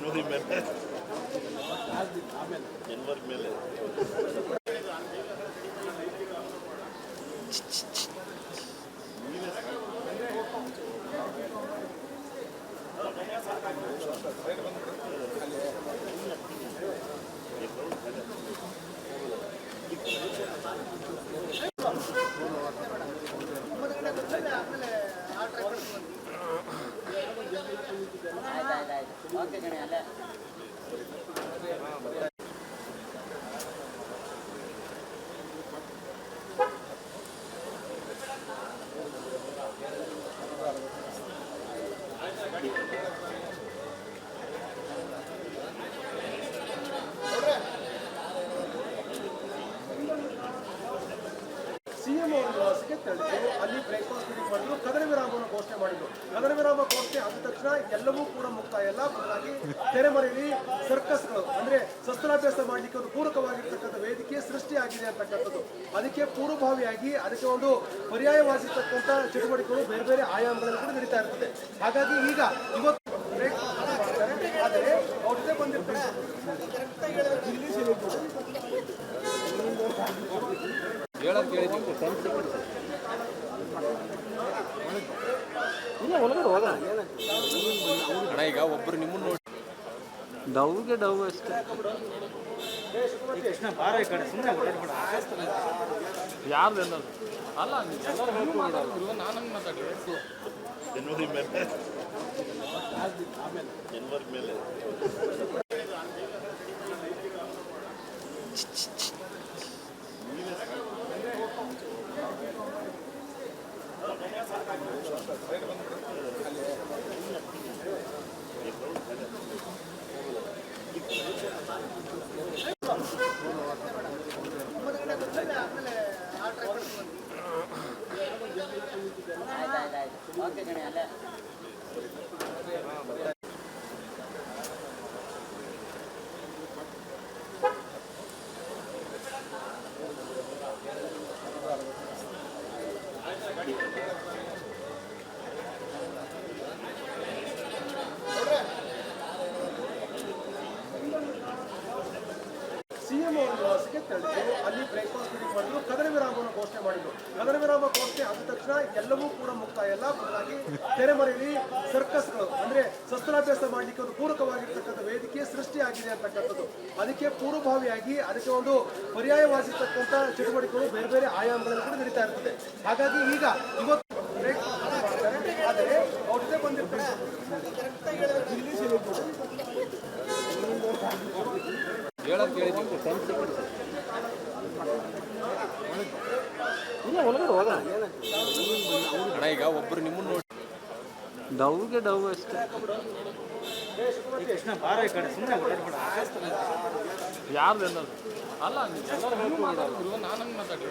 ಜನವರಿ ಮೇಲೆ ಜನವರಿ ಮೇಲೆ ಸಿಎಂ ಅವರ ನಿವಾಸಕ್ಕೆ ತೆರಳಿದ್ರು. ಅಲ್ಲಿ ಬ್ರೇಕ್ಫಾಸ್ಟ್ ಮೀಟಿಂಗ್ ಮಾಡಿದ್ರು. ಕದನ ವಿರಾಮವನ್ನು ಘೋಷಣೆ ಮಾಡಿದ್ರು. ಕದನ ವಿರಾಮ ಘೋಷಣೆ ಆದ ತಕ್ಷಣ ಎಲ್ಲವೂ ಕೂಡ ಮುಕ್ತಾಯ ಎಲ್ಲ ಬದಲಾಗಿ ತೆರೆಮರೆಯಲ್ಲಿ ಸರ್ಕಸ್ಗಳು ಅಂದ್ರೆ ಶಸ್ತ್ರಾಭ್ಯಾಸ ಮಾಡಲಿಕ್ಕೆ ಒಂದು ಪೂರಕವಾಗಿರ್ತಕ್ಕಂಥ ವೇದಿಕೆ ಸೃಷ್ಟಿಯಾಗಿದೆ ಅಂತಕ್ಕಂಥದ್ದು. ಅದಕ್ಕೆ ಪೂರ್ವಭಾವಿಯಾಗಿ ಅದಕ್ಕೆ ಒಂದು ಪರ್ಯಾಯವಾಗಿರ್ತಕ್ಕಂಥ ಚಟುವಟಿಕೆಗಳು ಬೇರೆ ಬೇರೆ ಆಯಾಮಗಳಲ್ಲಿ ಕೂಡ ನಡೀತಾ ಇರ್ತದೆ. ಹಾಗಾಗಿ ಈಗ ಇವತ್ತು ಮಾಡ್ತಾರೆ. ಆದರೆ ಅವ್ರ ಜೊತೆ ಬಂದಿರ್ತಾರೆ ಈಗ ಒಬ್ರು ನಿಮ್ಮನ್ನ ನೋಡಿ ಡೌಗೆ ಡೌ ಅಷ್ಟೇ ಯಾರ್ದು ಅಲ್ಲ ನಾನು ಮಾತಾಡಿ ಜನವರಿ ಮೇಲೆ ಜನವರಿ ಮೇಲೆ ಸಿಎಂ ಅವರ ನಿವಾಸಕ್ಕೆ ತೆರಳಿದ್ರು. ಅಲ್ಲಿ ಬ್ರೇಕ್ಫಾಸ್ಟ್ ಮೀಟಿಂಗ್ ಮಾಡಿದ್ರು. ಕದನ ವಿರಾಮವನ್ನು ಘೋಷಣೆ ಮಾಡಿದ್ರು. ಕದನ ವಿರಾಮ ಘೋಷಣೆ ಆದ ತಕ್ಷಣ ಎಲ್ಲವೂ ಕೂಡ ಮುಕ್ತಾಯ ಎಲ್ಲ ಬದಲಾಗಿ ತೆರೆಮರೆಯಲ್ಲಿ ಸರ್ಕಸ್ಗಳು ಅಂದ್ರೆ ಶಸ್ತ್ರಾಭ್ಯಾಸ ಮಾಡಲಿಕ್ಕೆ ಒಂದು ಪೂರಕವಾಗಿರ್ತಕ್ಕಂಥ ವೇದಿಕೆ ಸೃಷ್ಟಿಯಾಗಿದೆ ಅಂತಕ್ಕಂಥದ್ದು. ಅದಕ್ಕೆ ಪೂರ್ವಭಾವಿಯಾಗಿ ಅದಕ್ಕೆ ಒಂದು ಪರ್ಯಾಯವಾಗಿರ್ತಕ್ಕಂಥ ಚಟುವಟಿಕೆಗಳು ಬೇರೆ ಬೇರೆ ಆಯಾಮಗಳಲ್ಲಿ ಕೂಡ ನಡೀತಾ ಇರ್ತದೆ. ಹಾಗಾಗಿ ಈಗ ಇವತ್ತು ಮಾಡ್ತಾರೆ. ಆದರೆ ಅವ್ರ ಜೊತೆ ಬಂದಿರ್ತಾರೆ ಈಗ ಒಬ್ರು ನಿಮ್ಮನ್ನ ನೋಡಿ ಡೌಗೆ ಡೌ ಅಷ್ಟೇ ಯಾರ್ದು ಅಲ್ಲ ನಾನು ಮಾತಾಡಿ